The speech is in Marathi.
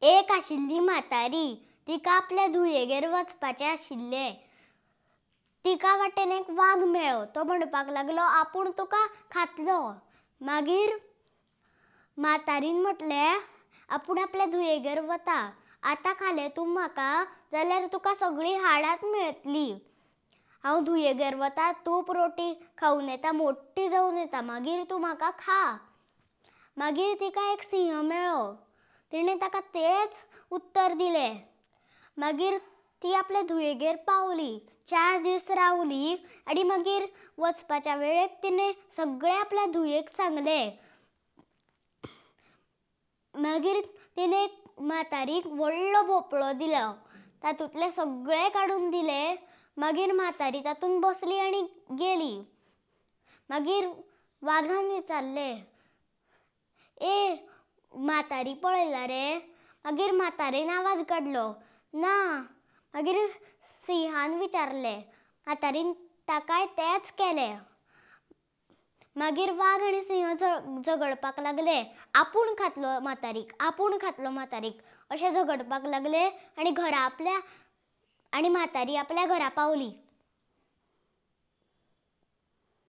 एक आशिल्ली म्हातारी, तिका आपल्या धुयेगेर वचपाचें आशिल्लें। तिका वाटेन एक वाघ मेळ्ळो। तो म्हणपाक लागलो, आपूण तुका खातलो। मागीर म्हातारीन म्हटलें, आपूण आपल्या धुयेगेर वता, आतां खालें तूं म्हाका जाल्यार तुका सगळीं हाडांच मेळटलीं। हांव धुयेगेर वता, तूप रोटी खावन येता, मोठी जावन येता, मागीर तूं म्हाका खा। मागीर तिका एक सिंह मेळ्ळो। तिणें ताका तेंच उत्तर दिलें। मागीर ती आपल्या धुयेगेर पावली, 4 दीस रावली आनी मागीर वचपाच्या वेळेक तिणें सगळें आपल्या धुयेक सांगलें। मागीर तिणें म्हातारीक व्हडलो भोपळो दिलो, तातूंतलें सगळें काडून दिलें। मागीर म्हातारी तातूंत बसली आनी गेली। मागीर वाघान विचारलें, ए म्हातारी पळयला रे? मागीर म्हातारेन आवाज काडलो, ना। मागीर सिंहान विचारलें, म्हातारीन ताकाय तेंच केलें। मागीर वाघ आनी सिंह झगडपाक लागले, आपूण खातलो म्हातारीक, आपूण खातलो म्हातारीक, अशें झगडपाक लागले आनी म्हातारी आपल्या घरा पावली।